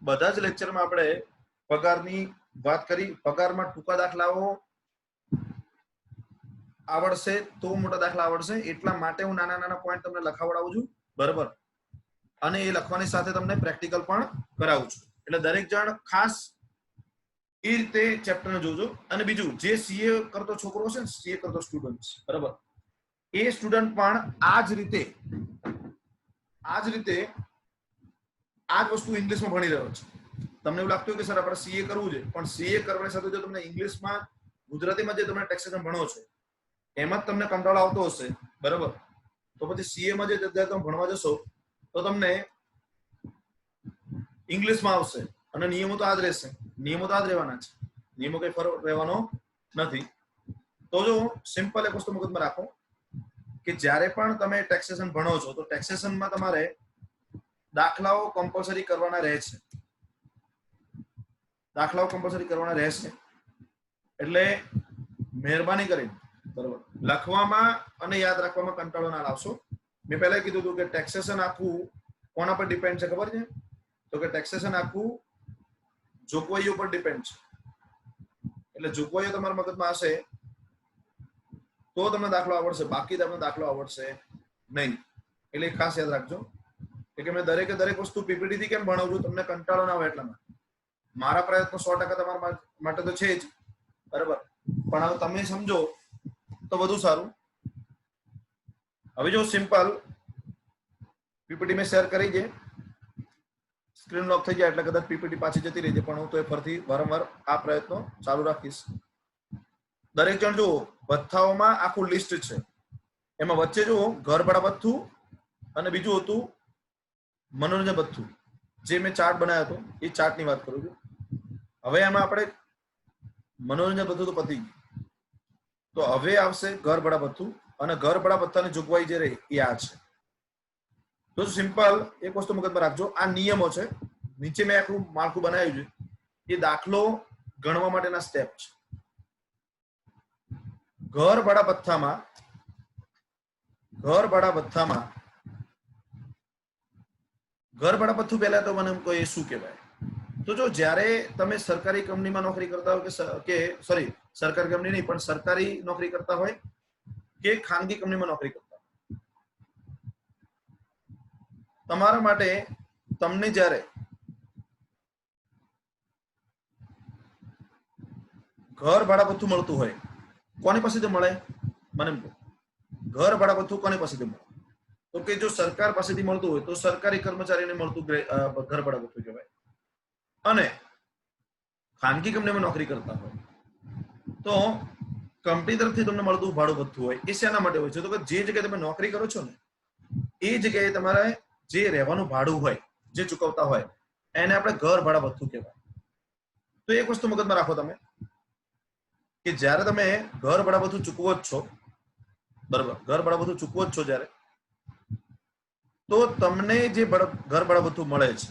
બધા જ લેક્ચરમાં આપણે પગારની વાત કરી. પગારમાં ટૂંકા દાખલાઓ આવડશે તો મોટા દાખલા આવડશે, એટલા માટે હું નાના નાના પોઈન્ટ તમને લખાવડાવું છું, બરાબર. અને એ લખવાની સાથે તમને પ્રેક્ટિકલ પણ કરાવું છું. એટલે દરેક જણ ખાસ એ રીતે ચેપ્ટરને જોજો. અને બીજું, જે સીએ કરતો છોકરો છે ને, સીએ કરતો સ્ટુડન્ટ, બરાબર, એ સ્ટુડન્ટ પણ આ જ રીતે આ જ વસ્તુ ઇંગ્લિશમાં ભણી રહ્યો છે. તમને એવું લાગતું હોય કે સર આપણે સીએ કરવું છે, પણ સીએ કરવાની સાથે જો તમને ઇંગ્લિશમાં, ગુજરાતીમાં જે તમે ટેક્સેશન ભણો છો એમાં જ તમને કંટાળો આવતો હશે, બરાબર, તો પછી સીએમાં જે તમે ભણવા જશો તો તમને ઇંગ્લિશમાં આવશે. અને નિયમો તો આ જ રહેશે, નિયમો તો આ જ રહેવાના છે, નિયમો કઈ ફરક રહેવાનો નથી. તો જો સિમ્પલ એક વસ્તુ મગજમાં રાખો કે જ્યારે પણ તમે ટેક્સેશન ભણો છો તો ટેક્સેશનમાં તમારે દાખલાઓ કમ્પલસરી કરવાના રહે છે. દાખલાઓ કમ્પલસરી કરવાના રહેશે. એટલે મહેરબાની કરીને, બરોબર, લખવામાં અને યાદ રાખવામાં કંટાળો ના લાવશો. મેં પહેલા કીધું હતું કે ટેક્સેશન આખું કોના પર ડિપેન્ડ છે ખબર છે? તો કે ટેક્સેશન આખું જોગવાઈઓ પર ડિપેન્ડ છે. એટલે જોગવાઈઓ તમારા મગજમાં હશે તો તમને દાખલો આવડશે, બાકી તમને દાખલો આવડશે નહીં. એટલે ખાસ યાદ રાખજો કે મેં દરેકે દરેક વસ્તુ પીપીટી થી કેમ ભણાવું છું, તમને કંટાળો ના આવે એટલા માટે. મારા પ્રયત્નો 100% તમારા માટે તો છે જ, બરાબર, પણ હવે તમે સમજો તો વધુ સારું. હવે જો સિમ્પલ પીપીટી મેં શેર કરી છે, સ્ક્રીન લોક થઈ જાય એટલે કદાચ પીપીટી પાછી જતી રહી છે, પણ હું તો ફરીથી વારંવાર આ પ્રયત્નો ચાલુ રાખીશ. દરેક જણ જુઓ, ભથ્થાઓમાં આખું લિસ્ટ છે. એમાં વચ્ચે જુઓ ઘરભાડા ભથ્થું અને બીજું હતું મનોરંજન ભથ્થું. જે મેં ચાર્ટ બનાવ્યો હતો એ ચાર્ટની વાત કરું છું. હવે એમાં આપણે મનોરંજન ભથ્થું તો પતી ગયું, તો હવે આવશે ઘરભાડા ભથ્થું. અને ઘરભાડા ભથ્થાની જોગવાઈ જે રહી એ આ છે. તો સિમ્પલ એક વસ્તુ મગજમાં રાખજો, આ નિયમો છે. નીચે મેં આખું માળખું બનાવ્યું છે, એ દાખલો ગણવા માટેના સ્ટેપ છે. ઘરભાડા ભથ્થામાં ઘરભાડા ભથ્થું પહેલા તો મને કોઈ શું કહેવાય? તો જો જ્યારે તમે સરકારી કંપનીમાં નોકરી કરતા હોય કે સરકારી કંપની નહીં પણ સરકારી નોકરી કરતા હોય કે ખાનગી કંપનીમાં નોકરી કરતા હોય, તમારા માટે તમને જ્યારે ઘર ભાડા ભથ્થું મળતું હોય, કોની પાસેથી મળે? મને ઘર ભાડા ભથ્થું કોની પાસેથી મળે? તો કે જો સરકાર પાસેથી મળતું હોય તો સરકારી કર્મચારીને મળતું ઘર ભાડા ભથ્થું કહેવાય. અને ખાનગી કંપનીમાં નોકરી કરતા હોય તો કંપની તરફથી તમને મળતું ભાડું ભથ્થું હોય. એ શેના માટે હોય છે? તો કે જે જગ્યાએ તમે નોકરી કરો છો ને એ જગ્યાએ તમારે જે રહેવાનું ભાડું હોય, જે ચૂકવતા હોય, એને આપણે ઘર ભાડા ભથ્થું કહેવાય. તો એક વસ્તુ મગજમાં રાખો તમે કે જ્યારે તમે ઘર ભાડા ભથ્થું ચૂકવો જ છો, બરાબર, ઘર ભાડા ભથ્થું ચૂકવો જ છો જ્યારે, તો તમને જે ઘર ભાડા ભથ્થું મળે છે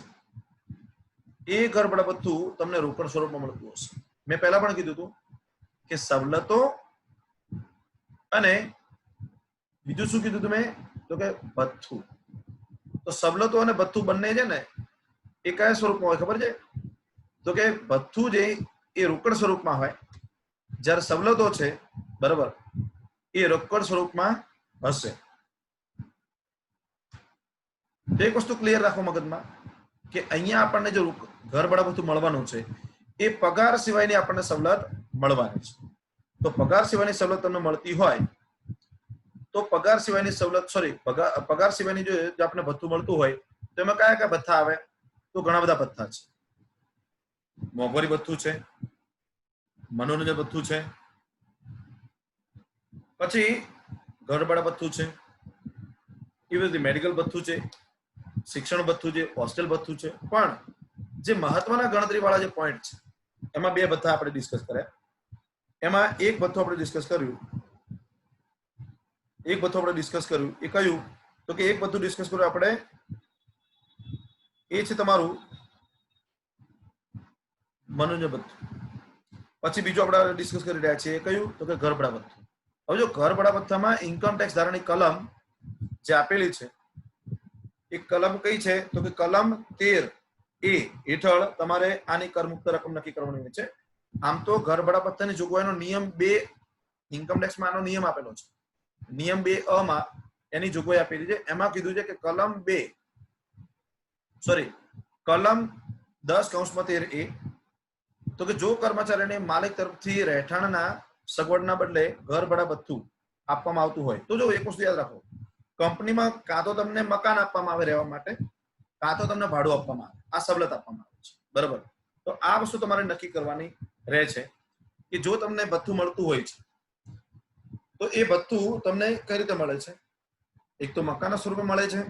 એ ઘર ભાડા ભથ્થું તમને રોકડ સ્વરૂપમાં મળતું હશે. મેં પહેલા પણ કીધું હતું કે સવલતો અને બીજું શું કીધું તમે? તો કે ભથ્થું. તો સવલતો અને ભથ્થું બંને છે ને એ કયા સ્વરૂપમાં હોય ખબર છે? તો કે ભથ્થું જે એ રોકડ સ્વરૂપમાં હોય, જ્યારે સવલતો છે, બરાબર, એ રોકડ સ્વરૂપમાં હશે. તો એક વસ્તુ ક્લિયર રાખો મગજમાં કે અહીંયા આપણને જો ઘર ભાડા ભથ્થું મળવાનું છે એ પગાર સિવાયની આપણને સવલત મળવાની છે. તો પગાર સિવાયની સવલત તમને મળતી હોય તો પગાર સિવાયની સવલત પગાર સિવાયની જો આપણને ભથ્થું મળતું હોય તો એમાં કયા કયા ભથ્થા આવે? તો ઘણા બધા ભથ્થા છે. મોંઘવારી ભથ્થું છે, મનોરંજન ભથ્થું છે, પછી ઘર ભાડા ભથ્થું છે, એવી રીતે મેડિકલ ભથ્થું છે, શિક્ષણ ભથ્થું છે, હોસ્ટેલ ભથ્થું છે. પણ જે મહત્વના ગણતરી વાળા જે પોઈન્ટ છે એમાં બે ભથ્થા આપણે ડિસ્કસ કર્યા. એમાં એક ભથ્થું આપણે ડિસ્કસ કર્યું એ કયું? તો કે એક ભથ્થું ડિસ્કસ કર્યું આપણે, એ છે તમારું મનોરંજન ભથ્થું. પછી બીજું આપણે ડિસ્કસ કરી રહ્યા છીએ કયું? તો કે ઘર ભાડા ભથ્થું. હવે જો ઘર ભાડા ભથ્થામાં ઇન્કમ ટેક્સ ધારાની કલમ જે આપેલી છે એ કલમ કઈ છે? તો કે કલમ 13 એ હેઠળ તમારે આની કરમુક્ત રકમ નક્કી કરવાની હોય છે. આમ તો ઘર ભાડા ભથ્થાની જોગવાઈનો નિયમ 2 ઇન્કમ ટેક્સ માં આનો નિયમ આપેલો છે. નિયમ 2 માં એની જોગવાઈ આપેલી છે. એમાં કીધું છે કે કલમ 10(13) એ તો કે જો કર્મચારીને માલિક તરફથી રહેઠાણના સગવડના બદલે ઘર ભાડા ભથ્થું આપવામાં આવતું હોય તો જો એક વસ્તુ યાદ રાખો, કંપનીમાં કાં તો તમને મકાન આપવામાં આવે રહેવા માટે, કાં તો તમને ભાડું આપવામાં આવે, આ સવલત આપવામાં આવે છે. બરાબર. તો આ વસ્તુ તમારે નક્કી કરવાની રહે છે કે જો તમને ભથ્થું મળતું હોય છે તો એ ભથ્થું તમને કઈ રીતે મળે છે. એક તો મકાનના સ્વરૂપે મળે છે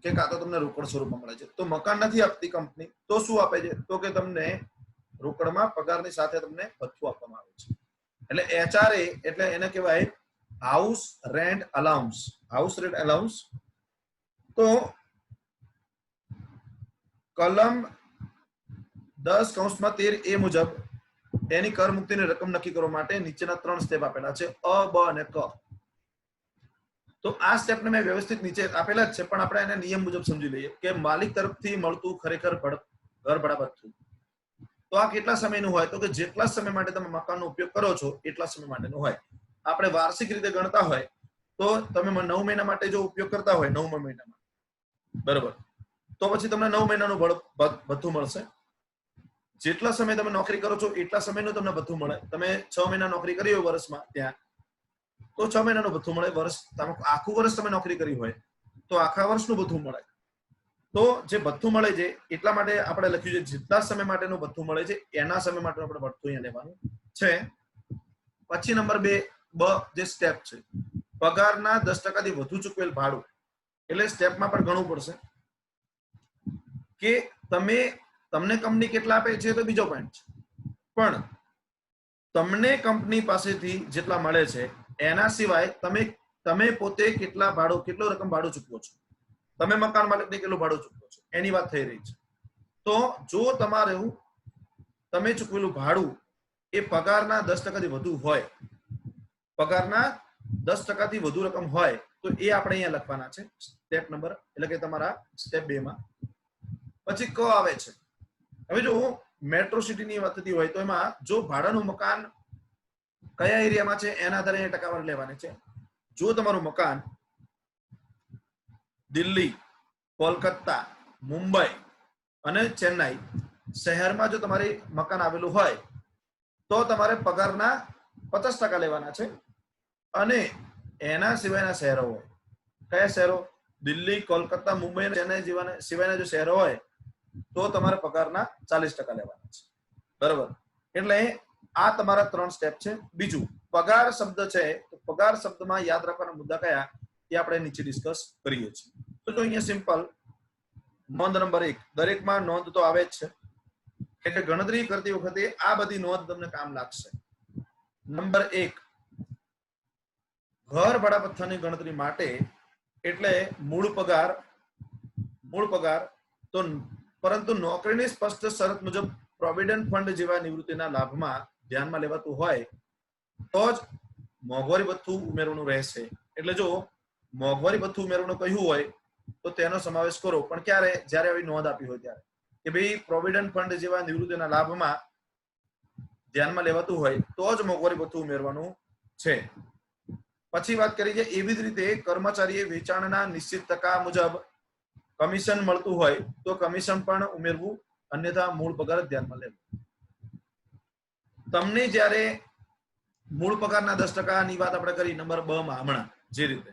કે કાં તો તમને રોકડ સ્વરૂપમાં મળે છે. તો મકાન નથી આપતી કંપની તો શું આપે છે, તો કે તમને રોકડમાં પગારની સાથે તમને ભથ્થું આપવામાં આવે છે. એટલે HRA એટલે એને કહેવાય house rent allowance. House rent allowance તો કલમ 10(13) મુજબ એની કર મુક્તિની રકમ નક્કી કરવા માટે નીચેના 3 સ્ટેપ આપેલા છે, અ, બ અને ક. તો આ સ્ટેપને મેં વ્યવસ્થિત નીચે આપેલા જ છે, પણ આપણે એને નિયમ મુજબ સમજી લઈએ કે માલિક તરફથી મળતું ખરેખર ઘર ભાડા ભથ્થું તો આ કેટલા સમયનું હોય, તો કે જેટલા સમય માટે તમે મકાનનો ઉપયોગ કરો છો એટલા સમય માટેનું હોય. આપણે વાર્ષિક રીતે ગણતા હોય તો તમે 9 મહિના માટે જો ઉપયોગ કરતા હોય 9મા મહિનામાં, બરાબર, તો પછી તમને 9 મહિનાનું ભથ્થું મળશે. જેટલા સમય તમે નોકરી કરો છો એટલા સમયનું તમને ભથ્થું મળે. તમે 6 મહિના નોકરી કરી હોય વર્ષમાં ત્યાં તો 6 મહિનાનું ભથ્થું મળે. વર્ષ તમે આખું વર્ષ તમે નોકરી કરી હોય તો આખા વર્ષનું ભથ્થું મળે. તો જે ભથ્થું મળે છે એટલા માટે આપણે લખ્યું છે જેટલા સમય માટેનું ભથ્થું મળે છે એના સમય માટેનું આપણે ભથ્થું અહીંયા લેવાનું છે. પછી નંબર 2 બ જે સ્ટેપ છે, પગારના 10% થી વધુ ચૂકવેલ ભાડું. એટલે સ્ટેપમાં પણ ગણવું પડશે કે તમને કંપની કેટલા આપે છે તો બીજો પોઈન્ટ છે, પણ તમને કંપની પાસેથી જેટલા મળે છે એના સિવાય તમે પોતે કેટલો રકમ ભાડું ચૂકવો છો, તમે મકાન માલિકને કેટલું ભાડું ચૂકવો છો એની વાત થઈ રહી છે. તો જો તમે ચૂકવેલું ભાડું એ પગારના 10% થી વધુ હોય, પગારના 10% થી વધુ રકમ હોય તો એ આપણે અહીંયા લખવાના છે સ્ટેપ નંબર, એટલે કે તમારા સ્ટેપ 2 માં. પછી ક આવે છે. હવે જો મેટ્રો સિટીની વાત થતી હોય તો એમાં જો ભાડાનું મકાન કયા એરિયામાં છે એના આધારે ટકાવારી લેવાની છે. જો તમારું મકાન દિલ્હી, કોલકાતા, મુંબઈ અને ચેન્નાઈ શહેરમાં જો તમારી મકાન આવેલું હોય તો તમારે પગારના 50% લેવાના છે. અને એના સિવાયના શહેરો હોય, કયા શહેરો, દિલ્હી, કોલકાતા, મુંબઈ અને ચેન્નાઈ સિવાયના જો શહેરો હોય તો તમારે પગારના 40% લેવાના છે. બરાબર. એટલે આ તમારા 3 સ્ટેપ છે. બીજું પગાર શબ્દ છે, તો પગાર શબ્દમાં યાદ રાખવાના મુદ્દા કયા એ આપણે નીચે ડિસ્કસ કરીએ છીએ. તો અહીંયા સિમ્પલ નોંધ નંબર 1, દરેકમાં નોંધ તો આવે જ છે એટલે ગણતરી કરતી વખતે આ બધી નોંધ તમને કામ લાગશે. નંબર 1, ઘર ભાડા ભથ્થાની ગણતરી માટે એટલે મૂળ પગાર તો પરંતુ નોકરીની સ્પષ્ટ શરત મુજબ પ્રોવિડન્ટ ફંડ જેવા નિવૃત્તિના લાભમાં ધ્યાનમાં લેવાતું હોય તો જ મોંઘવારી ભથ્થું ઉમેરવાનું રહેશે. એટલે જો મોંઘવારી ભથ્થું ઉમેરવાનું કહ્યું હોય તો તેનો સમાવેશ કરો, પણ ક્યારે, જ્યારે આવી નોંધ આપી હોય ત્યારે કે ભાઈ પ્રોવિડન્ટ ફંડ જેવા નિવૃત્તિના લાભમાં ધ્યાનમાં લેવાતું હોય તો જ મોંઘવારી ભથ્થું ઉમેરવાનું છે. પછી વાત કરી છે એવી જ રીતે કર્મચારીએ વેચાણના નિશ્ચિત ટકા મુજબ કમિશન મળતું હોય તો કમિશન પણ ઉમેરવું, અન્યથા મૂળ પગાર ધ્યાનમાં લેવું. તમને જ્યારે મૂળ પગારના 10% ની વાત આપણે કરી નંબર 2 માં હમણાં જે રીતે,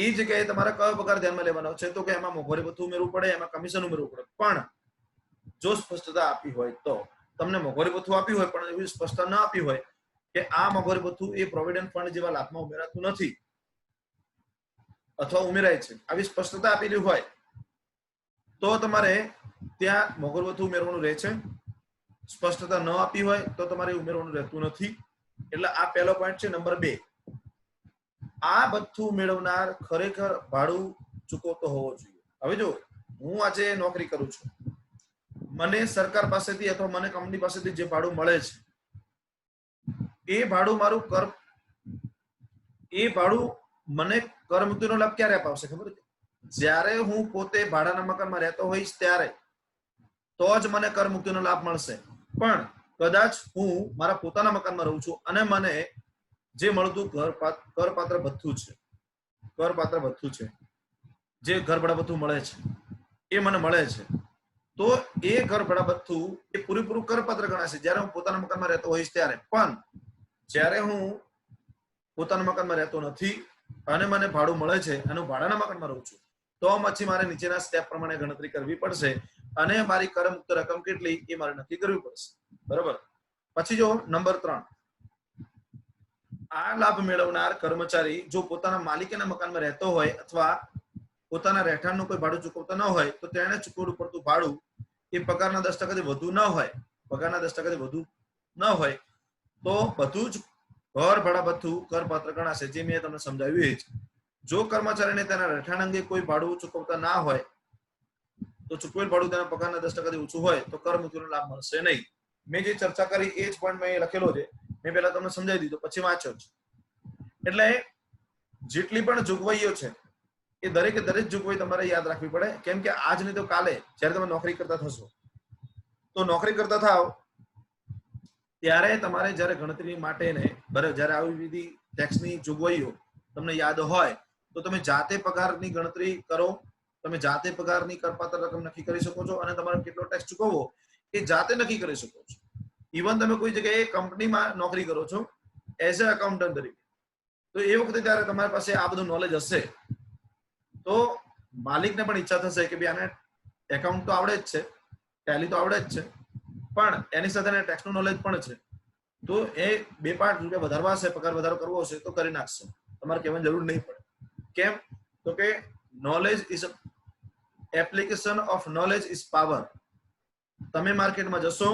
એ જગ્યાએ તમારે કયો પગાર ધ્યાનમાં લેવાનો છે તો કે એમાં મોંઘવારી ભથ્થું ઉમેરવું પડે, એમાં કમિશન ઉમેરવું પડે. પણ જો સ્પષ્ટતા આપી હોય તો તમને મોંઘવારી ભથ્થું આપ્યું હોય પણ એવી સ્પષ્ટતા ન આપી હોય કે આ મોંઘવારી ભથ્થું એ પ્રોવિડન્ટ ફંડ જેવા લાભમાં ઉમેરાતું નથી અથવા ઉમેરાય છે, આવી સ્પષ્ટતા આપેલી હોય તો તમારે ત્યાં મોંઘવારી ભથ્થું ઉમેરવાનું રહે છે. સ્પષ્ટતા ન આપી હોય તો તમારે ઉમેરવાનું રહેતું નથી. એટલે આ પહેલો પોઈન્ટ છે. નંબર 2, આ ભથ્થું મેળવનાર ખરેખર ભાડું ચૂકવતો હોવો જોઈએ. હવે જો હું આજે નોકરી કરું છું, મને સરકાર પાસેથી અથવા મને કંપની પાસેથી જે ભાડું મળે છે એ ભાડું મને કર મુક્તિનો લાભ ક્યારે અપાવશે ખબર છે? જ્યારે હું પોતે ભાડાના મકાનમાં રહેતો હોઈશ ત્યારે. તો જ મને કરમુક્તિનો લાભ મળશે. પણ કદાચ હું મારા પોતાના મકાનમાં રહું છું અને મને જે મળતું કરપાત્ર ભથ્થું છે, જે ઘર ભાડા ભથ્થું મળે છે એ મને મળે છે, તો એ ઘર ભાડા ભથ્થું એ પૂરેપૂરું કરપાત્ર ગણાશે જ્યારે હું પોતાના મકાનમાં રહેતો હોઈશ ત્યારે. પણ જ્યારે હું પોતાના મકાનમાં રહેતો નથી અને મને ભાડું મળે છે અને હું ભાડાના મકાનમાં રહું છું, તો પછી મારે નીચેના સ્ટેપ પ્રમાણે ગણતરી કરવી પડશે અને મારી કરમુક્ત રકમ કેટલી એ મારે નક્કી કરવી પડશે. બરાબર. પછી જો નંબર 3, આ લાભ મેળવનાર કર્મચારી જો પોતાના માલિકીના મકાનમાં રહેતો હોય અથવા પોતાના રહેઠાણનું કોઈ ભાડું ચૂકવતો ન હોય તો તેણે ચૂકવવું પડતું ભાડું એ પગારના 10% વધુ ન હોય, તો બધું જ ઘર ભાડા ભથ્થું કરપાત્ર ગણાશે, જે મેં તમને સમજાવ્યું એ જ. જો કર્મચારીને તેના રહેઠાણ અંગે કોઈ ભાડું ચૂકવતા ના હોય તો ચૂકવેલ ભાડું તેના પગારના 10% ઓછું હોય તો કરમુક્તિનો લાભ મળશે નહીં. મેં જે ચર્ચા કરી એ જ પોઈન્ટ મેં લખેલો છે, મેં પહેલા તમને સમજાવી દીધો, પછી વાંચ્યો છે. એટલે જેટલી પણ જોગવાઈઓ છે એ દરેક જોગવાઈ તમારે યાદ રાખવી પડે, કેમ કે આજ નહીં તો કાલે જ્યારે તમે નોકરી કરતા થશો, તો નોકરી કરતા થાવ ત્યારે તમારે જ્યારે ગણતરી માટે ને જ્યારે આવી વિધિ ટેક્સની જોગવાઈઓ તમને યાદ હોય તો તમે જાતે પગારની ગણતરી કરો, તમે જાતે પગારની કરપાત્ર રકમ નક્કી કરી શકો છો અને તમારે કેટલો ટેક્સ ચૂકવવો એ જાતે નક્કી કરી શકો છો. ઇવન તમે કોઈ જગ્યાએ કંપનીમાં નોકરી કરો છો એઝ અ એકાઉન્ટન્ટ તરીકે, તો એ વખતે ત્યારે તમારી પાસે આ બધું નોલેજ હશે તો માલિકને પણ ઈચ્છા થશે કે ભાઈ આને એકાઉન્ટ તો આવડે જ છે, ટેલી તો આવડે જ છે, પણ એની સાથે ટેક્સનું નોલેજ પણ છે, તો એ 2-5 રૂપિયા વધારવા હશે, પગાર વધારો કરવો હશે તો કરી નાખશે, તમારે કહેવાની જરૂર નહીં પડે. કેમ? તો કે knowledge is application of knowledge is power. તમે માર્કેટમાં જશો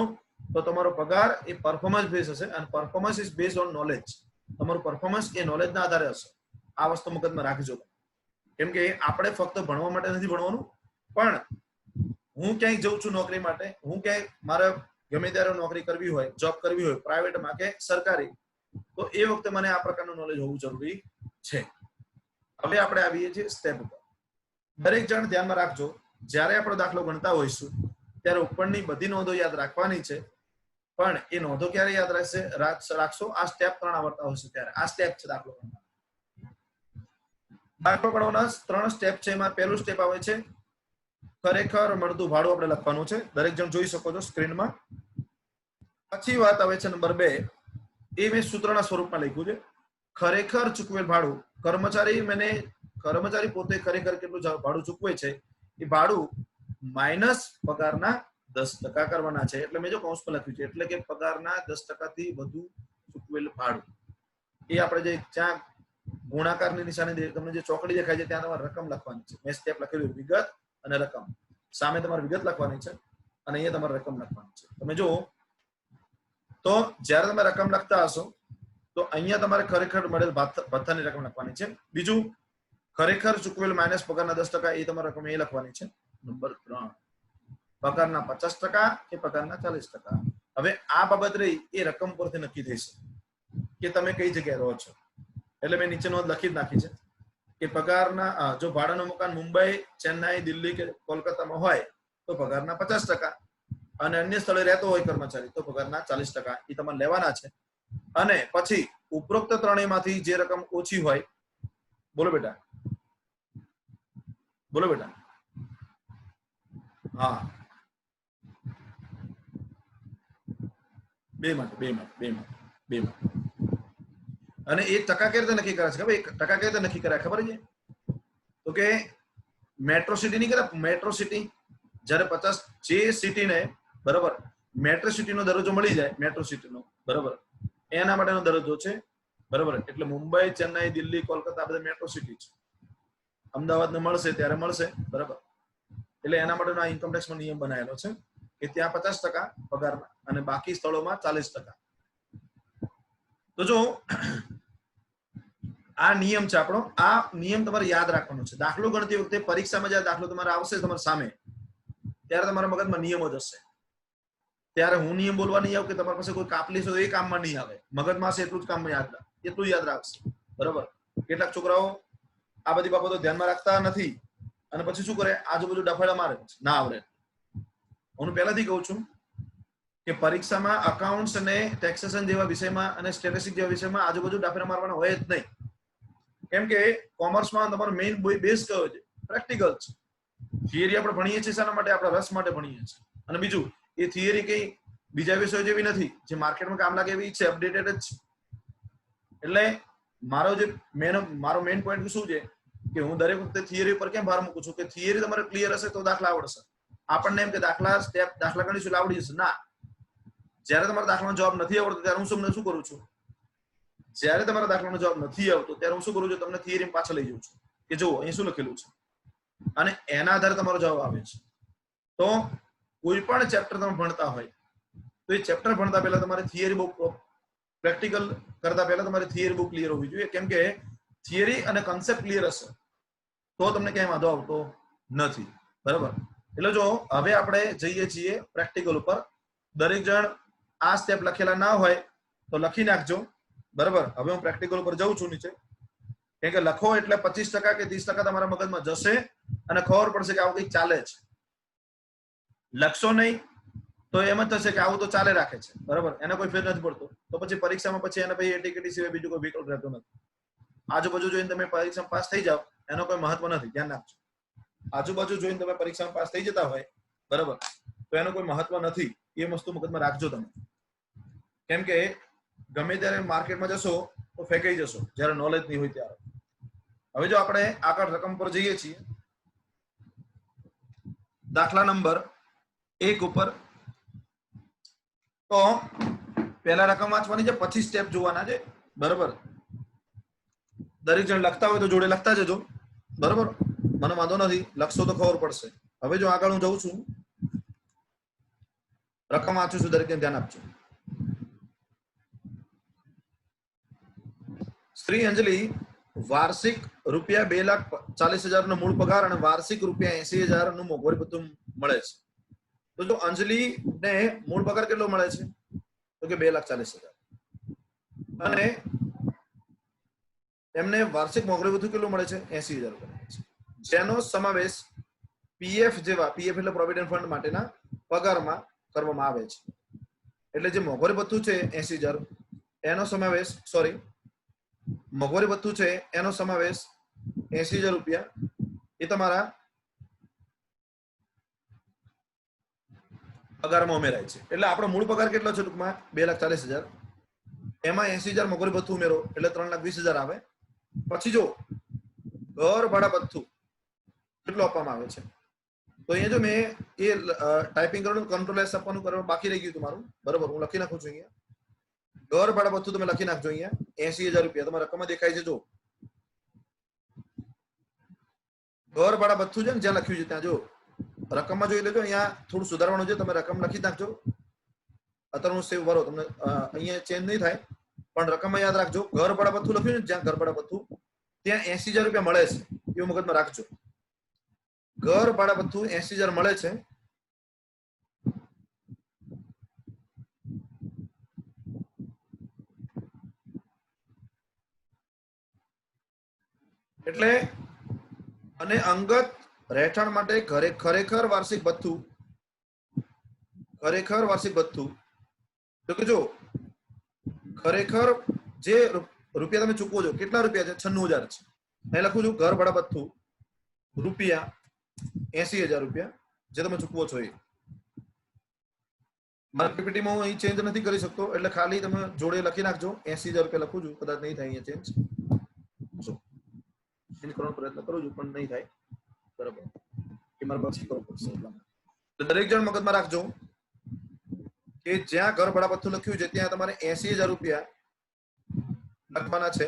તો તમારો પગાર એ પરફોર્મન્સ બેઝ હશે અને performance is base on knowledge. તમારું પરફોર્મન્સ એ નોલેજના આધારે હશે. આ વસ્તુ મગજમાં રાખજો, કેમ કે આપણે ફક્ત ભણવા માટે નથી ભણવાનું, પણ હું ક્યાંય જઉં છું નોકરી માટે, હું ક્યાંય મારે ગમે ત્યારે નોકરી કરવી હોય, જોબ કરવી હોય, પ્રાઇવેટમાં કે સરકારી, તો એ વખતે મને આ પ્રકારનું નોલેજ હોવું જરૂરી છે. હવે આપણે આવીએ છીએ સ્ટેપ ઉપર. દરેક જણ ધ્યાનમાં રાખજો, જ્યારે આપણો દાખલો ગણતા હોઈશું ત્યારે ઉપરની બધી નોંધો યાદ રાખવાની છે, પણ એ નોંધો ક્યારે યાદ રાખશો? આ સ્ટેપ 3 આવડતા હશે ત્યારે. આ સ્ટેપ છે દાખલો ગણવાનો. દાખલો ગણવાના 3 સ્ટેપ છે. એમાં પહેલું સ્ટેપ આવે છે ખરેખર મળતું ભાડું આપણે લખવાનું છે, દરેક જણ જોઈ શકો છો સ્ક્રીનમાં. પછી વાત આવે છે નંબર 2, એ મેં સૂત્રના સ્વરૂપમાં લખ્યું છે. ખરેખર ચૂકવેલ ભાડું, કર્મચારી પોતે ખરેખર કેટલું ભાડું ચૂકવે છે એ ભાડું માઇનસ પગારના 10% કરવાના છે. એટલે મેં જો કૌંસમાં લખ્યું છે, એટલે કે પગારના 10% થી વધુ ચૂકવેલ ભાડું, એ આપણે જે ત્યાં ગુણાકારની નિશાની તમને જે ચોકડી દેખાય છે ત્યાં તમારે રકમ લખવાની છે. મેં સ્ટેપ લખેલું વિગત અને રકમ. સામે તમારે વિગત લખવાની છે અને અહીંયા તમારે રકમ લખવાની છે. તમે જો તો જ્યારે તમે રકમ લખતા હશો તો અહીંયા તમારે ખરેખર મળેલ ભથ્થાની રકમ લખવાની છે. બીજું, ખરેખર ચૂકવેલ માઇનસ પગારના 10% એ તમારે રકમ એ લખવાની છે. નંબર 3, પગારના 50% કે પગારના 40%. હવે આ બાબત રહી એ રકમ પરથી નક્કી થઈ શકે કે તમે કઈ જગ્યાએ રહો છો. એટલે મેં નીચે નોંધ લખી જ નાખી છે કે પગારના જો ભાડાનું મકાન મુંબઈ, ચેન્નાઈ, દિલ્હી કે કોલકાતામાં હોય તો પગારના 50% અને અન્ય સ્થળે રહેતો હોય કર્મચારી તો પગારના 40% એ તમારે લેવાના છે. અને પછી ઉપરોક્ત ત્રણેયમાંથી જે રકમ ઓછી હોય, બોલો બેટા હા, બે માં અને એ ટકા કેવી રીતે નક્કી કરે છે ખબર? ટકા કેવી રીતે નક્કી કરે ખબર છે? તો કે મેટ્રો સિટી નહીં કરે, મેટ્રો સિટી જ્યારે 50 જે સિટીને બરાબર મેટ્રો સિટીનો દરજ્જો મળી જાય, મેટ્રો સિટીનો બરાબર એના માટેનો દરજ્જો છે બરાબર. એટલે મુંબઈ, ચેન્નાઈ, દિલ્હી, કોલકાતા બધા મેટ્રો સિટી છે. અમદાવાદને મળશે ત્યારે મળશે બરાબર. એટલે એના માટેનો આ ઇન્કમ ટેક્સનો નિયમ બનાવેલો છે કે ત્યાં 50% પગારના અને બાકી સ્થળોમાં 40%. તો જો આ નિયમ છે આપણો, આ નિયમ તમારે યાદ રાખવાનો છે. દાખલો ગણતી વખતે પરીક્ષામાં જ્યારે દાખલો તમારે આવશે તમારા સામે ત્યારે તમારા મગજમાં નિયમો જ હશે. ત્યારે હું નિયમ બોલવા નહીં આવું કે તમારી પાસે કોઈ કાપલી છે એ કામમાં નહીં આવે, મગજમાં હશે એટલું જ કામમાં એટલું યાદ રાખશે બરાબર. કેટલાક છોકરાઓ આ બધી બાબતો ધ્યાનમાં રાખતા નથી અને પછી શું કરે, આજુબાજુ ડફાડા મારે, ના આવડે. હું પહેલાથી કહું છું કે પરીક્ષામાં અકાઉન્ટ્સ અને ટેક્સેશન જેવા વિષયમાં અને સ્ટેટિસ્ટિક્સ જેવા વિષયમાં આજુબાજુ ડાફેરા મારવાના હોય જ નહીં. કેમ કે કોમર્સમાં તમારો મેઇન બેઝ કયો છે? પ્રેક્ટિકલ છે. થિયરી આપણે ભણીએ છીએ શાના માટે? આપણા રસ માટે ભણીએ છીએ. અને બીજું, એ થિયરી કઈ બીજા વિષયો જેવી નથી જે માર્કેટમાં કામ લાગે એવી છે, અપડેટેડ જ છે. એટલે મારો મેઇન પોઈન્ટ શું છે કે હું દરેક વખતે થિયરી પર કેમ ભાર મૂકું છું કે થિયરી તમારે ક્લિયર હશે તો દાખલા આવડશે. આપણને એમ કે દાખલા ગણીશું આવડી જશે. ના, જ્યારે તમારા દાખલાનો જવાબ નથી આવડતો ત્યારે હું શું કરું છું? જ્યારે તમારા દાખલાનો જવાબ નથી આવતો ત્યારે હું શું કરું છું? તમને થિયરી પાછળ લઈ જાઉં છું કે જુઓ અહીં શું લખેલું છે અને એના આધારે તમારો જવાબ આવે છે. તો કોઈ પણ ચેપ્ટર તમે ભણતા હોય તો એ ચેપ્ટર ભણતા પહેલા તમારે થિયરી બુક, પ્રેક્ટિકલ કરતા પહેલા તમારી થિયરી બુક ક્લિયર હોવી જોઈએ. કેમ કે થિયરી અને કન્સેપ્ટ ક્લિયર હશે તો તમને ક્યાંય વાંધો આવતો નથી. બરાબર? એટલે જો હવે આપણે જઈએ છીએ પ્રેક્ટિકલ ઉપર. દરેક જણ આ સ્ટેપ લખેલા ના હોય તો લખી નાખજો. બરાબર? હવે હું પ્રેક્ટિકલ ઉપર જઉં છું નીચે. કેમ કે લખો એટલે 25% કે 30% તમારા મગજમાં જશે અને ખબર પડશે કે આવું કંઈક ચાલે છે. લખશો નહીં તો એમ જ થશે કે આવું તો ચાલે રાખે છે. બરાબર? એને કોઈ ફેર નથી પડતો તો પછી પરીક્ષામાં પછી એને પછી એટીકેટી સિવાય બીજું કોઈ વિકલ્પ રહેતો નથી. આજુબાજુ જોઈને તમે પરીક્ષામાં પાસ થઈ જાવ એનો કોઈ મહત્વ નથી. ધ્યાન રાખજો. આજુબાજુ જોઈને તમે પરીક્ષામાં પાસ થઈ જતા હોય, બરાબર, તો એનો કોઈ મહત્વ નથી. એ વસ્તુ મગજમાં રાખજો તમે. કેમ કે ગમે ત્યારે માર્કેટમાં જશો તો ફેંકાઈ જશો જ્યારે નોલેજ નહીં હોય ત્યારે. હવે જો આપણે આગળ રકમ પર જઈએ છીએ, દાખલા નંબર 1 ઉપર, તો પહેલા રકમ વાંચવાની છે, પછી સ્ટેપ જોવાના છે. બરાબર? દરેક જણ લખતા હોય તો જોડે લખતા જજો. બરાબર? મને વાંધો નથી, લખશો તો ખબર પડશે. હવે જો આગળ હું જઉં છું, રકમ વાંચું છું, દરેક ધ્યાન આપજો. શ્રી અંજલિ વાર્ષિક રૂપિયા 2,40,000 નો મૂળ પગાર અને વાર્ષિક રૂપિયા 80,000 નું મોંઘવારી ભથ્થું મળે છે. તો જો અંજલિ ને મૂળ પગાર કેટલો મળે છે? તો કે 2,40,000 અને એમને વાર્ષિક મોંઘવારી ભથ્થું કેટલું મળે છે? 80,000 રૂપિયા, જેનો સમાવેશ પીએફ એટલે પ્રોવિડન્ટ ફંડ માટેના પગારમાં કરવામાં આવે છે. એટલે જે મોંઘવારી ભથ્થું છે 80,000 એનો સમાવેશ, મોંઘવારી ભથ્થું છે એનો સમાવેશ 80,000 રૂપિયા એ તમારા પગારમાં ઉમેરાય છે. એટલે આપણો મૂળ પગાર કેટલો છે? ટૂંકમાં 2,40,000, એમાં 80,000 મોંઘવારી ભથ્થું ઉમેરો એટલે 3,20,000 આવે. પછી જો ઘર ભાડા ભથ્થું કેટલું આપવામાં આવે છે, તો અહીંયા જો મેં એ ટાઈપિંગ કરવાનું, કંટ્રોલ એસ આપવાનું કરવાનું બાકી રહી ગયું તમારું. બરાબર? હું લખી નાખું છું અહીંયા. ઘર ભાડા ભથ્થું તમે લખી નાખજો. અહીંયા 80,000 રૂપિયા તમારા રકમમાં દેખાય છે. જો ઘર ભાડા ભથ્થું છે ને જ્યાં લખ્યું છે ત્યાં જો રકમમાં જોઈ લેજો. અહીંયા થોડું સુધારવાનું છે, તમે રકમ લખી નાખજો. અત્યારે હું સેવ ભરો, તમને અહીંયા ચેન્જ નહીં થાય, પણ રકમમાં યાદ રાખજો. ઘર ભાડા ભથ્થું લખ્યું છે જ્યાં ઘર ભાડા ભથ્થું ત્યાં 80,000 રૂપિયા મળે છે, એવું મગજમાં રાખજો. ઘર ભાડા ભથ્થું 80,000 મળે છે. એટલે અને અંગત રહેઠાણ માટે ખરેખર વાર્ષિક ભથ્થું, તો કે જો ખરેખર જે રૂપિયા તમે ચૂકવો છો, કેટલા રૂપિયા છે? 96,000 છે. અહીં લખું છું ઘર ભાડા ભથ્થું રૂપિયા 80,000 રૂપિયા જે તમે ચૂકવો છો. એ મારા પીપીટીમાં હું અહીં ચેન્જ નથી કરી શકતો, એટલે ખાલી તમે જોડે લખી નાખજો. 80,000 રૂપિયા લખું છું, કદાચ નહીં થાય અહીંયા ચેન્જ કરવાનો પ્રયત્ન કરું છું પણ નહીં થાય. બરાબર? એ મારે પછી કરવું પડશે. દરેક જણ મગજમાં રાખજો કે જ્યાં ઘર ભાડા ભથ્થું લખ્યું છે ત્યાં તમારે 80,000 રૂપિયા લખવાના છે.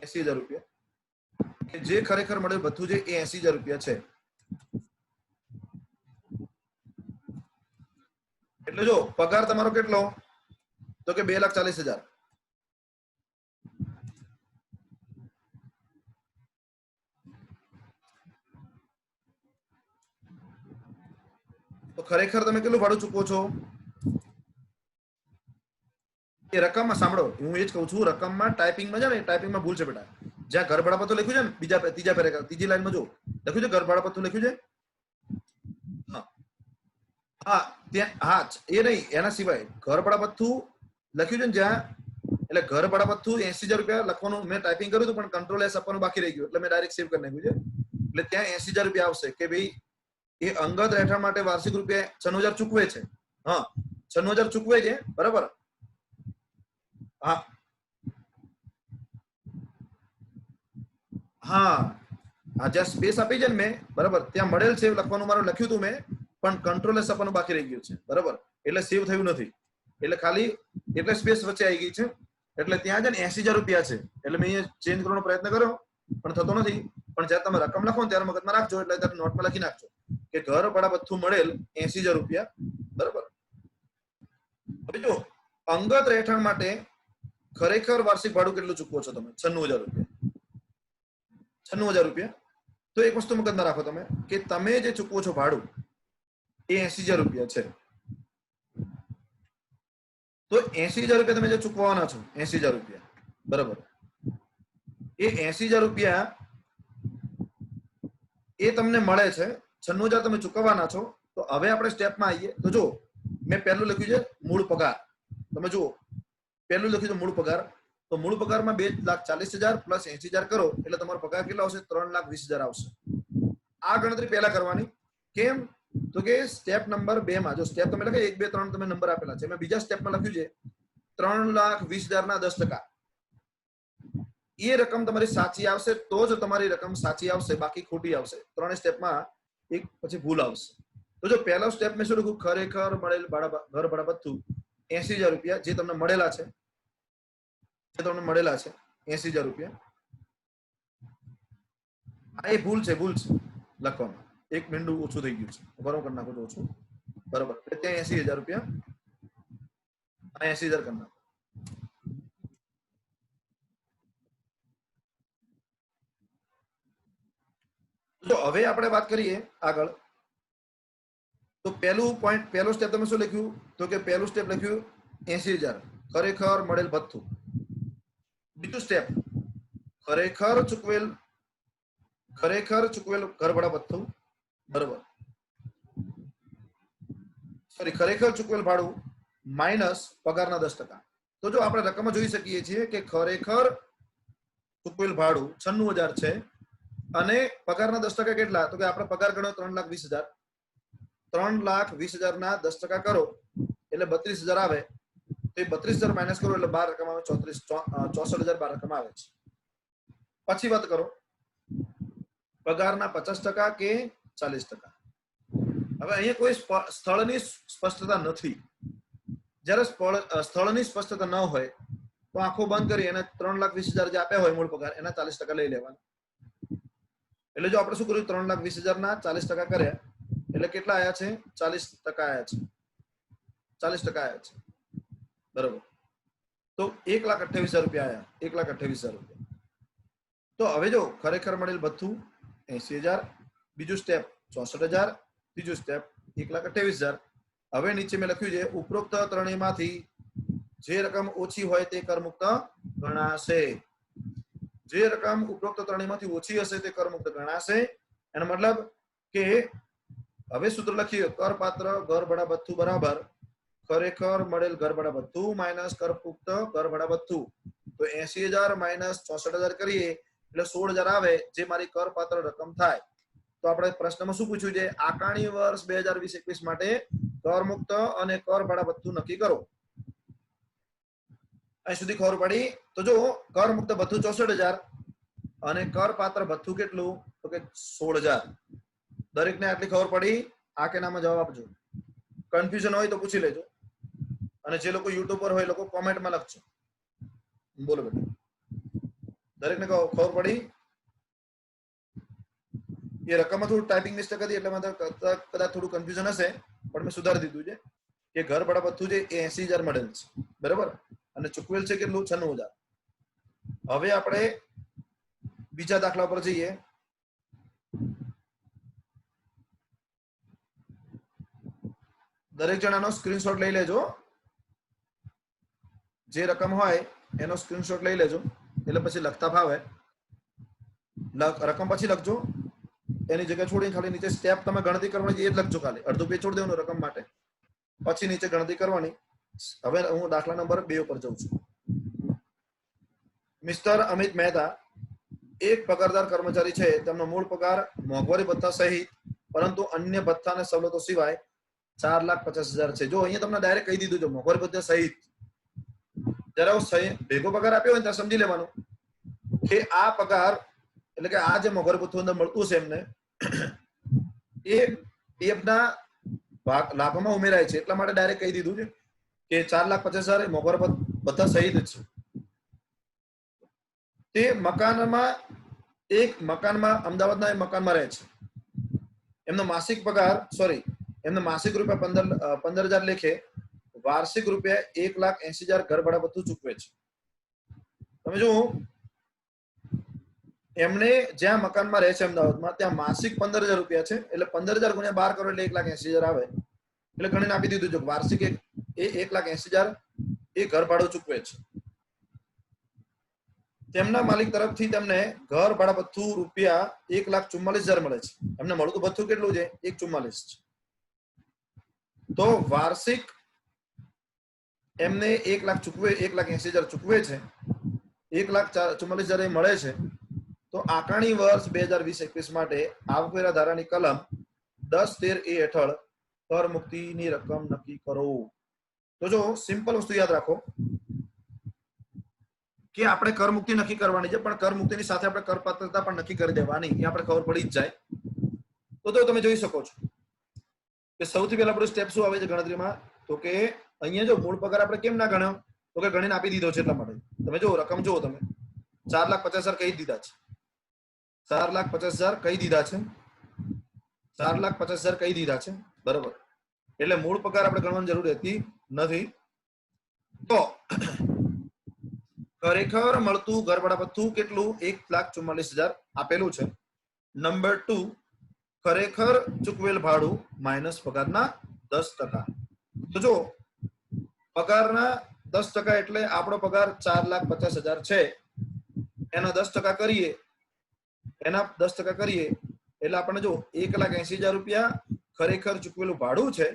80,000 રૂપિયા કે જે ખરેખર મળે ભથ્થું છે એ 80,000 રૂપિયા છે. એટલે જો પગાર તમારો કેટલો? તો કે 2,40,000. તો ખરેખર તમે કેટલું ભાડું ચૂકવો છો? એ રકમમાં સાંભળો, હું એ જ કહું છું, રકમમાં ટાઈપિંગમાં છે ને, ટાઈપિંગમાં ભૂલ છે બેટા. જ્યાં ઘર ભાડા ભથ્થું લખ્યું છે ને, ત્રીજા પેરેગ્રાફ, ત્રીજી લાઈનમાં જો લખ્યું છે ઘર ભાડા ભથ્થું લખ્યું છે. હા, હા હા એ નહીં, એના સિવાય ઘર ભાડા ભથ્થું લખ્યું છે ને જ્યાં, એટલે ઘર ભાડા ભથ્થું 80,000 રૂપિયા લખવાનું મેં ટાઈપિંગ કર્યું હતું, પણ કંટ્રોલ એસ આપવાનું બાકી રહી ગયું, એટલે મેં ડાયરેક્ટ સેવ કરી નાખ્યું છે. એટલે ત્યાં 80,000 રૂપિયા આવશે કે ભાઈ એ અંગત રહેઠાણ માટે વાર્ષિક રૂપિયા 96,000 ચૂકવે છે. હા 96,000 ચૂકવે છે, બરાબર. હા હા હા જ્યાં સ્પેસ આપી છે ને મેં, બરાબર, ત્યાં મળેલ છે લખવાનું મારું લખ્યું હતું મેં, પણ કંટ્રોલ એસ આપવાનું બાકી રહી ગયું છે, બરાબર, એટલે સેવ થયું નથી. એટલે ખાલી એટલે સ્પેસ વચ્ચે આવી ગઈ છે, એટલે ત્યાં છે ને 80,000 રૂપિયા છે. એટલે મેં અહીંયા ચેન્જ કરવાનો પ્રયત્ન કર્યો પણ થતો નથી. પણ જ્યારે તમે રકમ લખો ને ત્યારે મગજમાં રાખજો, એટલે ત્યારે નોટમાં લખી નાખજો કે ઘર ભાડા ભથ્થું મળેલ 80,000 રૂપિયા, બરાબર. હવે જો અંગત રહેઠાણ માટે ખરેખર વાર્ષિક ભાડું કેટલું ચૂકવો છો તમે? 96,000 રૂપિયા. 96,000 રૂપિયા. તો એક વસ્તુ મગજમાં રાખો તમે કે તમે જે ચૂકવો છો ભાડું એ 80,000 રૂપિયા છે. તો 80,000 રૂપિયા તમે જે ચૂકવવાના છો, 80,000 રૂપિયા, બરાબર, એ 80,000 રૂપિયા એ તમને મળે છે, 96,000 તમે ચૂકવવાના છો. તો હવે આપણે સ્ટેપમાં આવીએ. તો જો મેં પહેલું લખ્યું છે મૂળ પગાર. તમે જુઓ પહેલું લખ્યું છે મૂળ પગાર. તો મૂળ પગારમાં 2,40,000 પ્લસ 80,000 કરો એટલે તમારો પગાર કેટલો આવશે? 3,20,000 આવશે. આ ગણતરી પહેલા કરવાની. કેમ? તો કે સ્ટેપ નંબર 2 માં જો સ્ટેપ તમે લખે 1 2 3 તમે નંબર આપેલા છે, મેં બીજા સ્ટેપમાં લખ્યું છે 3,20,000 ના 10%. એ રકમ તમારી સાચી આવશે તો જ તમારી રકમ સાચી આવશે, બાકી ખોટી આવશે. ત્રણે સ્ટેપમાં એક પછી ભૂલ આવશે. તો જો પહેલો સ્ટેપ મેં શું લખ્યું? ખરેખર મળેલ ઘર ભાડા ભથ્થું 80,000 રૂપિયા જે તમને મળેલા છે, 80,000 રૂપિયા. આ એ ભૂલ છે લખવામાં. એક મીંડું ઓછું થઈ ગયું છે, બરોબર કરી નાખો તો ઓછું, બરોબર. ત્યાં 80,000 રૂપિયા, 80,000 કરી નાખો. તો હવે આપણે વાત કરીએ આગળ. તો પહેલો સ્ટેપ તમે શું લખ્યું? તો કે પહેલું સ્ટેપ લખ્યું 80,000 ખરેખર મળેલ ભથ્થું. બીજું સ્ટેપ ખરેખર ચૂકવેલ ઘર ભાડા ભથ્થું, બરોબર, સોરી, ખરેખર ચૂકવેલ ભાડું માઇનસ પગારના 10%. તો જો આપણે રકમ જોઈ શકીએ છીએ કે ખરેખર ચૂકવેલ ભાડું 96,000 છે અને પગારના 10% કેટલા? તો કે આપણે પગાર ગણ્યો 3,20,000. 3,20,000 ના 10% કરો એટલે 32,000 આવે. તો એ 32,000 માઇનસ કરો એટલે 12 રકમ આવે, 64,000 રકમ આવે છે. પછી વાત કરો પગારના 50% કે 40%. હવે અહીંયા કોઈ સ્થળની સ્પષ્ટતા નથી. જ્યારે સ્થળની સ્પષ્ટતા ન હોય તો આંખો બંધ કરી અને 3,20,000 જે આપ્યા હોય મૂળ પગાર એના 40% લઈ લેવાના. એટલે જો આપણે શું કર્યું? 3,20,000 ના 40% કર્યા એટલે કેટલા આયા છે? 40% આયા છે. 40% આયા છે, બરોબર. તો 1,28,000 રૂપિયા આયા. 1,28,000 રૂપિયા. તો હવે જો ખરેખર મળેલ ભથ્થું 80,000, બીજું સ્ટેપ 64,000, ત્રીજું સ્ટેપ 1,28,000. હવે નીચે મેં લખ્યું છે ઉપરોક્ત ત્રણેયમાંથી જે રકમ ઓછી હોય તે કરમુક્ત ગણાશે. જે રકમ ઉપરોક્ત ત્રણેયમાંથી ઓછી હશે તે કરમુક્ત ગણાશે. એનો મતલબ કે હવે સૂત્ર લખીએ કરપાત્ર ઘર ભાડા ભથ્થું બરાબર ખરેખર મળેલ ઘર ભાડા ભથ્થું માઇનસ કરમુક્ત ઘર ભાડા ભથ્થું. તો 80,000 માઇનસ 64,000 કરીએ એટલે 16,000 આવે જે મારી કરપાત્ર રકમ થાય. તો આપણે પ્રશ્નમાં શું પૂછ્યું છે? આકારણી વર્ષ 2020-21 માટે કરમુક્ત અને કર ભાડા ભથ્થું નક્કી કરો. અહીં સુધી ખબર પડી? તો જો કરમુક્ત ભથ્થું 64,000 અને કરપાત્ર ભથ્થું કેટલું? તો કે 16,000. દરેકને આટલી ખબર પડી? આ કે નામાં જવાબ આપજો. કન્ફ્યુઝન હોય તો પૂછી લેજો, અને જે લોકો યુટ્યુબ પર હોય એ લોકો કોમેન્ટમાં લખજો. બોલો બેટા, દરેકને ખબર પડી? એ રકમમાં થોડું ટાઈપિંગ મિસ્ટેક હતી એટલે કદાચ થોડું કન્ફ્યુઝન હશે, પણ મેં સુધારી દીધું છે કે ઘર ભાડા ભથ્થું છે એ 80,000 મળેલ છે, બરાબર, અને ચૂકવેલ છે કેટલું? 96,000. હવે આપણે બીજા દાખલા પર જઈએ. દરેક જણાનો સ્ક્રીનશોટ લઈ લેજો. જે રકમ હોય એનો સ્ક્રીનશોટ લઈ લેજો એટલે પછી લખતા ફાવે. રકમ પછી લખજો એની જગ્યા છોડીને ખાલી નીચે સ્ટેપ તમે ગણતરી કરવાની એ જ લખજો, ખાલી અડધું પેજ છોડી દેવાનું રકમ માટે, પછી નીચે ગણતરી કરવાની. હવે હું દાખલા નંબર 2 ઉપર જઉં છું. મિસ્ટર અમિત મહેતા એક પગારદાર કર્મચારી છે. તેમનો મૂળ પગાર મોંઘવારી ભથ્થા સહિત પરંતુ અન્ય ભથ્થા અને સવલતો સિવાય 4,50,000 છે. જો અહીંયા તમને ડાયરેક્ટ કહી દીધું છે મોંઘવારી ભથ્થા સહિત. જરા ભેગો પગાર આપ્યો હોય ત્યાં સમજી લેવાનું કે આ પગાર એટલે કે આ જે મોંઘવારી ભથ્થું અંદર મળતું છે એમને એ પીએફના લાભમાં ઉમેરાય છે, એટલા માટે ડાયરેક્ટ કહી દીધું છે કે 4,50,000 મોંઘવારી ભથ્થા સહિત જ છે. તે મકાનમાં અમદાવાદના એક મકાનમાં રહે છે. એમનો માસિક પગાર એમનો માસિક રૂપિયા 15,000 લેખે વાર્ષિક રૂપિયા 1,80,000 ઘર ભાડા ભથ્થું ચૂકવે છે. તમે જો એમને જ્યાં મકાનમાં રહે છે અમદાવાદમાં, ત્યાં માસિક 15,000 રૂપિયા છે, એટલે 15,000 ગુણ્યા 12 કરો એટલે 1,80,000 આવે. એટલે ગણીને આપી દીધું છે વાર્ષિક એ 1,80,000 એ ઘર ભાડું ચૂકવે છે. તેમના માલિક તરફથી તેમને ઘર ભાડા ભથ્થું રૂપિયા 1,44,000 મળે છે. એમને મળતું ભથ્થું કેટલું છે? 1,44 છે. તો વાર્ષિક એમને 1,80,000 ચૂકવે છે, 1,44,000 મળે છે. તો આકારણી વર્ષ 2020-21 માટે આવકવેરા ધારાની કલમ 10(13)A હેઠળ કર મુક્તિની રકમ નક્કી કરો. તો જો સિમ્પલ વસ્તુ યાદ રાખો કે આપણે કર મુક્તિ નક્કી કરવાની છે, પણ કર મુક્તિની સાથે આપણે કર પાત્રતા પણ નક્કી કરી દેવાની, એ આપણે ખબર પડી જ જાય. તો તમે જોઈ શકો છો કે સૌથી પહેલા આપણું સ્ટેપ શું આવે છે ગણતરીમાં, તો કે અહીંયા જો મૂળ પગાર આપણે કેમ ના ગણ્યો, તો કે ગણીને આપી દીધો છે એટલા માટે. તમે જો રકમ જુઓ, તમે 4,50,000 કહી દીધા છે, 4,50,000 કહી દીધા છે, 4,50,000 કહી દીધા છે, બરોબર. એટલે મૂળ પગાર આપણે ગણવાની જરૂર હતી નથી. તો ખરેખર મળતું ઘર ભાડા ભથ્થું કેટલું? 1,44,000 આપેલું છે. નંબર 2, ખરેખર ચૂકવેલ ભાડું માઇનસ પગારના 10%. તો જો પગારના 10% એટલે આપણો પગાર 4,50,000 છે, એના 10% કરીએ, એટલે આપણને જો 1,80,000 રૂપિયા ખરેખર ચૂકવેલું ભાડું છે,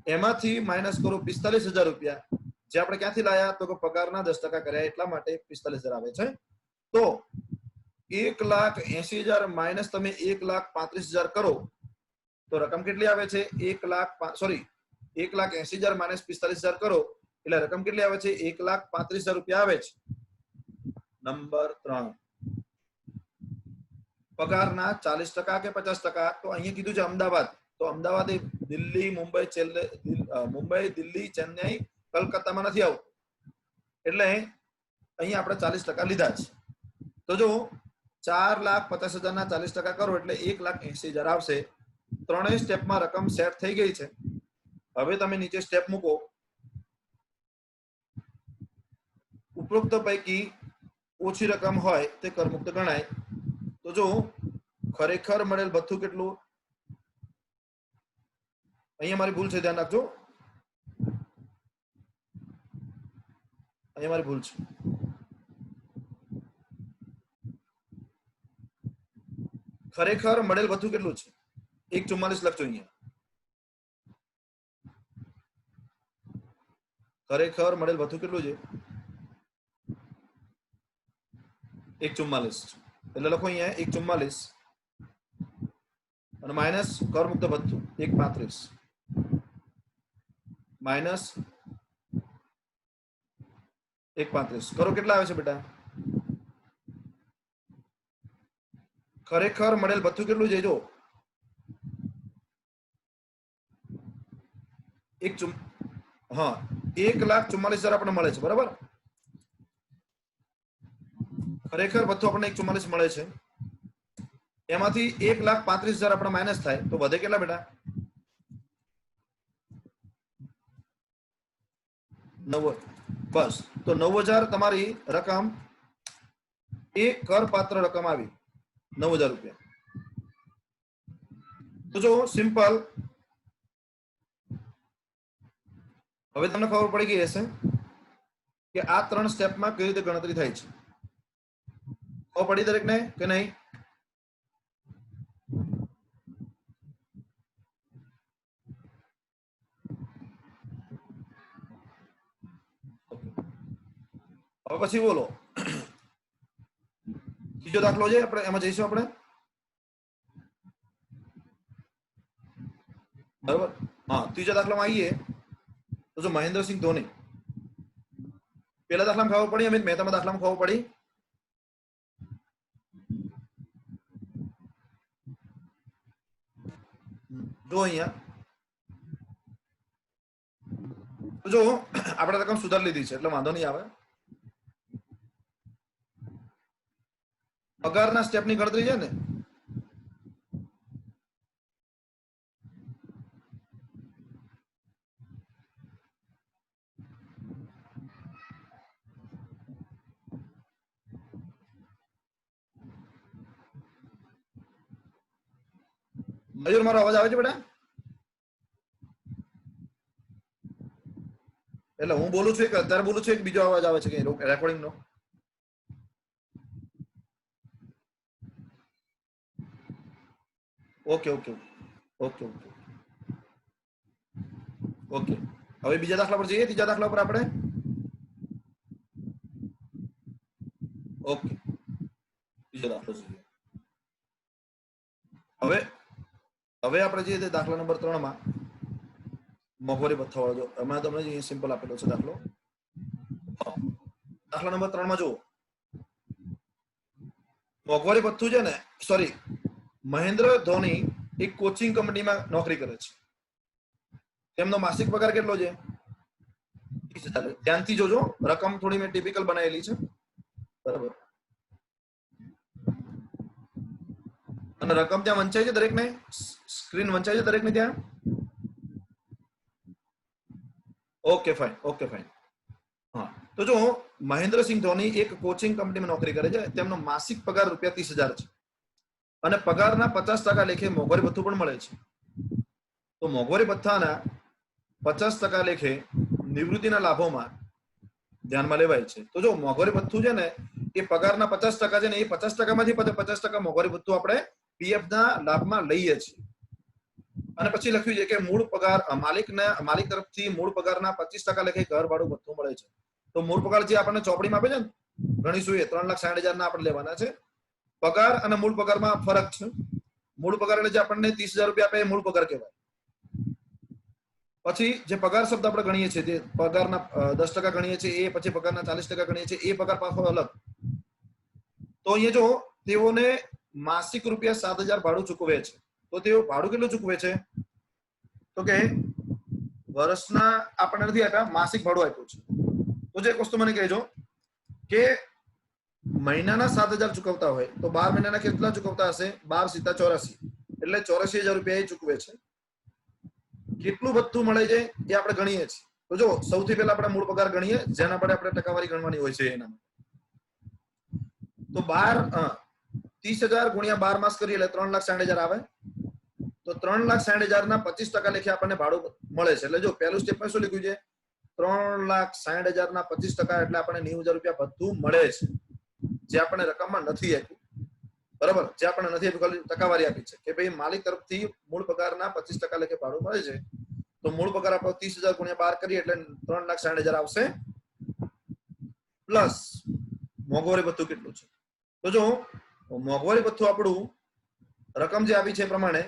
એમાંથી માઇનસ કરો 45,000 રૂપિયા, જે આપણે ક્યાંથી લાયા? તો કે પગારના 10% કર્યા એટલા માટે 45,000 આવે છે. તો 1,80,000 માઇનસ તમે 1,35,000 કરો તો રકમ કેટલી આવે છે? 1,80,000 માઇનસ 45,000 કરો એટલે રકમ કેટલી આવે છે? 1,35,000 રૂપિયા આવે છે. નંબર 3, પગારના 40% કે 50%. તો અહીંયા કીધું છે અમદાવાદ, તો અમદાવાદ એ દિલ્હી, મુંબઈ, દિલ્હી, ચેન્નઈ, કલકત્તામાં નથી આવતું, એટલે અહીંયા આપણે 40% લીધા છે. તો જો 4,50,000 ના 40% કરો એટલે 1,80,000 આવશે. ત્રણેય સ્ટેપમાં રકમ સેટ થઈ ગઈ છે. હવે તમે નીચે સ્ટેપ મૂકો. ઉપરોક્ત પૈકી ઓછી રકમ હોય તે કરમુક્ત ગણાય. તો જો ખરેખર મળેલ ભથ્થું કેટલું? અહીંયા મારી ભૂલ છે, ધ્યાન રાખજો, અહીંયા મારી ભૂલ છે. ખરેખર મળેલ ભથ્થું કેટલું છે? 1,44 લખજો અહીંયા. ખરેખર મળેલ ભથ્થું કેટલું છે? 1,44. એટલે લખો અહીંયા 1,44 અને માઇનસ કરમુક્ત ભથ્થું 1,35 માઇનસ 1,35 કરો. કેટલા આવે છે બેટા? ખરેખર મળેલ ભથ્થું કેટલું છે? જો 1,44,000 આપણને મળે છે, બરાબર. ખરેખર ભથ્થું આપણને 1,44 મળે છે, એમાંથી 1,35,000 આપણે માઇનસ થાય તો વધે કેટલા બેટા? 9,000. બસ, તો 9,000 તમારી રકમ એ કરપાત્ર રકમ આવી, 9,000 રૂપિયા. તો જો સિમ્પલ, હવે તમને ખબર પડી ગઈ હશે કે આ 3 સ્ટેપમાં કઈ રીતે ગણતરી થાય છે. ખબર પડી દરેકને કે નહીં? હવે પછી બોલો ત્રીજો દાખલો છે, આપણે એમાં જઈશું આપણે, બરાબર. હા, ત્રીજા દાખલામાં આવીએ તો જો મહેન્દ્રસિંહ ધોની, પેલા દાખલામાં ખબર પડી, અમિત મહેતામાં દાખલામાં ખબર પડી, જો અહીંયા જો આપણે રકમ સુધારી લીધી છે એટલે વાંધો નહીં આવે. પગારના સ્ટેપની ગણતરી છે ને, મયુર મારો અવાજ આવે છે બેટા? એટલે હું બોલું છું, એક અત્યારે બોલું છું, એક બીજો અવાજ આવે છે કે રેકોર્ડિંગ નો? Okay okay okay okay okay. હવે બીજા દાખલા પર જઈએ, ત્રીજા દાખલા પર આપણે. ઓકે, બીજો દાખલો જોઈએ. હવે આપણે જઈએ દાખલા નંબર 3 માં, મોંઘવારી ભથ્થા વાળો. જો હમણાં તમને જે સિમ્પલ આપેલો છે દાખલો, દાખલા નંબર 3 માં જુઓ, મોંઘવારી ભથ્થું છે ને, સોરી, મહેન્દ્ર ધોની એક કોચિંગ કંપનીમાં નોકરી કરે છે. તેમનો માસિક પગાર કેટલો છે? 30,000. ધ્યાનથી જોજો, રકમ થોડી મેં ટિપિકલ બનાવેલી છે, બરાબર. અને રકમ ત્યાં વંચાય છે દરેકને, સ્ક્રીન વંચાય છે દરેકને ત્યાં? Okay fine, okay fine. હા, તો જો મહેન્દ્રસિંહ ધોની એક કોચિંગ કંપનીમાં નોકરી કરે છે, તેમનો માસિક પગાર ₹30,000 છે અને પગારના 50% લેખે મોંઘવારી ભથ્થું પણ મળે છે. તો મોંઘવારી ભથ્થાના 50% લેખે નિવૃત્તિના લાભોમાં ધ્યાનમાં લેવાય છે. તો જો મોંઘવારી ભથ્થું છે ને એ પગારના 50% છે ને, એ 50% માંથી 50% મોંઘવારી ભથ્થું આપણે પીએફ ના લાભમાં લઈએ છીએ. અને પછી લખ્યું છે કે મૂળ પગાર માલિક તરફથી મૂળ પગારના 25% લેખે ઘર ભાડું ભથ્થું મળે છે. તો મૂળ પગાર જે આપણને ચોપડીમાં આપે છે ને, ગણીશું એ 3,60,000 ના આપણે લેવાના છે. પગાર અને મૂળ પગારમાં ફરક છે. મૂળ પગાર એટલે જે આપણને 30,000 રૂપિયા આપે એ મૂળ પગાર કહેવાય. પછી જે પગાર શબ્દ આપણે ગણીએ છીએ, જે પગારના 10% ગણીએ છીએ એ, પછી પગારના 40% ગણીએ છીએ એ, પગાર પાછો અલગ. તો અહીંયા જો તેઓને માસિક ₹7,000 ભાડું ચૂકવે છે. તો તેઓ ભાડું કેટલું ચૂકવે છે? તો કે વર્ષના આપણને નથી આપ્યા, માસિક ભાડું આપ્યું છે. તો જે એક વસ્તુ મને કહેજો કે મહિનાના 7,000 ચૂકવતા હોય તો 12 મહિનાના કેટલા ચૂકવતા હશે? 12 × 84, એટલે 84,000 રૂપિયા એ ચૂકવે છે. કેટલું ભથ્થું મળે છે એ આપણે ગણીએ છીએ. તો જો સૌથી પહેલા આપણે મૂળ પગાર ગણીએ, જેના પર આપણે ટકાવારી ગણવાની હોય છે એના. તો 30,000 × 12 માસ કરીએ એટલે 3,60,000 આવે. તો 3,60,000 ના 25% લેખે આપણને ભાડું મળે છે. એટલે જો પહેલું સ્ટેપમાં શું લખ્યું છે? 3,60,000 ના 25% એટલે આપણને 90,000 રૂપિયા ભથ્થું મળે છે, જે આપણને રકમમાં નથી આપ્યું, બરાબર. જે આપણને નથી આપ્યું, ખાલી ટકાવારી આપી છે કે ભાઈ માલિક તરફથી મૂળ પગારના 25% લેખે ભાડું મળે છે. તો મૂળ પગાર આપણો 30,000 × 12 કરીએ એટલે 3,60,000 આવશે, પ્લસ મોંઘવારી ભથ્થું કેટલું છે. તો જો મોંઘવારી ભથ્થું આપણું રકમ જે આવી છે એ પ્રમાણે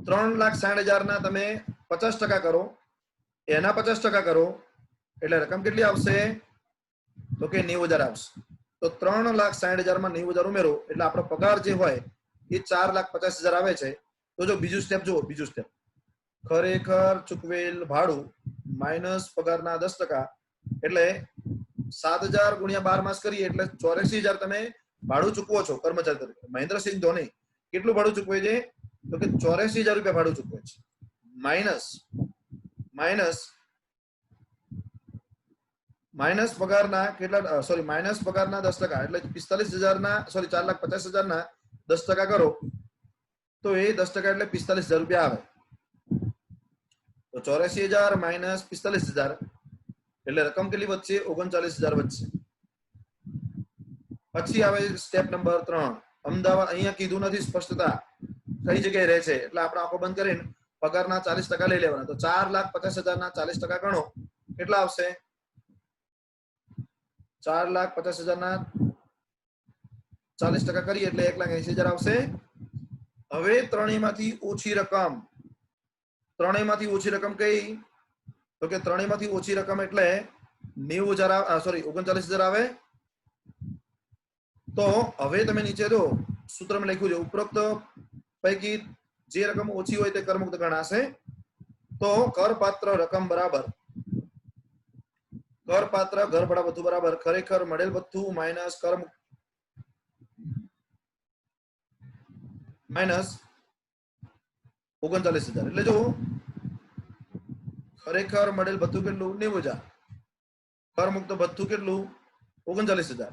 3,60,000 ના તમે 50% કરો, એના 50% કરો એટલે રકમ કેટલી આવશે? તો કે 90,000 આવશે. તો 3,60,000 માં 90,000 ઉમેરો એટલે આપણો પગાર જે હોય એ 4,50,000 આવે છે. તો જો બીજું સ્ટેપ જુઓ, બીજું સ્ટેપ ખરેખર ચૂકવેલ ભાડું માઇનસ પગારના 10%, એટલે 7,000 × 12 માસ કરીએ એટલે 84,000 તમે ભાડું ચૂકવો છો કર્મચારી તરીકે. મહેન્દ્રસિંહ ધોની કેટલું ભાડું ચૂકવે છે? તો કે 84,000 રૂપિયા ભાડું ચૂકવે છે. માઇનસ પગારના કેટલા, સોરી, માઇનસ પગારના 10% એટલે 45,000 ના, સોરી, 4,50,000 ના 10% કરો તો એ 10% એટલે 45,000 રૂપિયા આવે. તો 84,000 માઇનસ 45,000 એટલે રકમ કેટલી વધશે? 39,000 વધશે. પછી આવે સ્ટેપ નંબર 3. અમદાવાદ, અહીંયા કીધું નથી સ્પષ્ટતા કઈ જગ્યાએ રહે છે, એટલે આપણે આંખો બંધ કરીને પગારના 40% લઈ લેવાના. તો 4,50,000 ના 40% ગણો કેટલા આવશે 4,50,000 ના 40% કરીએ એટલે 1,80,000 આવશે હવે ત્રણેયમાંથી ઓછી રકમ કઈ તો કે ત્રણેયમાંથી ઓછી રકમ એટલે 90,000 સોરી 39,000 આવે તો હવે તમે નીચે જો સૂત્રમાં લખ્યું છે ઉપરોક્ત પૈકી જે રકમ ઓછી હોય તે કરમુક્ત ગણાશે તો કરપાત્ર રકમ બરાબર કરપાત્ર ઘરભાડા ભથ્થું બરાબર ખરેખર મળેલ ભથ્થું માઇનસ કરમુક્ત માઇનસ 39,000 એટલે જો ખરેખર મળેલ ભથ્થું કેટલું 90,000 કરમુક્ત ભથ્થું કેટલું 39,000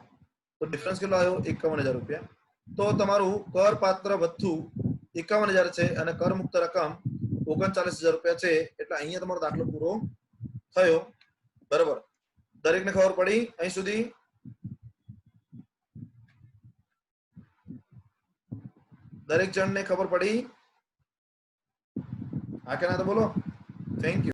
તો ડિફરન્સ કેટલો આવ્યો 51,000 રૂપિયા તો તમારું કરપાત્ર ભથ્થું 51,000 છે અને કરમુક્ત રકમ 39,000 રૂપિયા છે એટલે અહીંયા તમારો દાખલો પૂરો થયો બરાબર દરેકને ખબર પડી અહીં સુધી દરેક જણને ખબર પડી હા કે ના તો બોલો થેન્ક યુ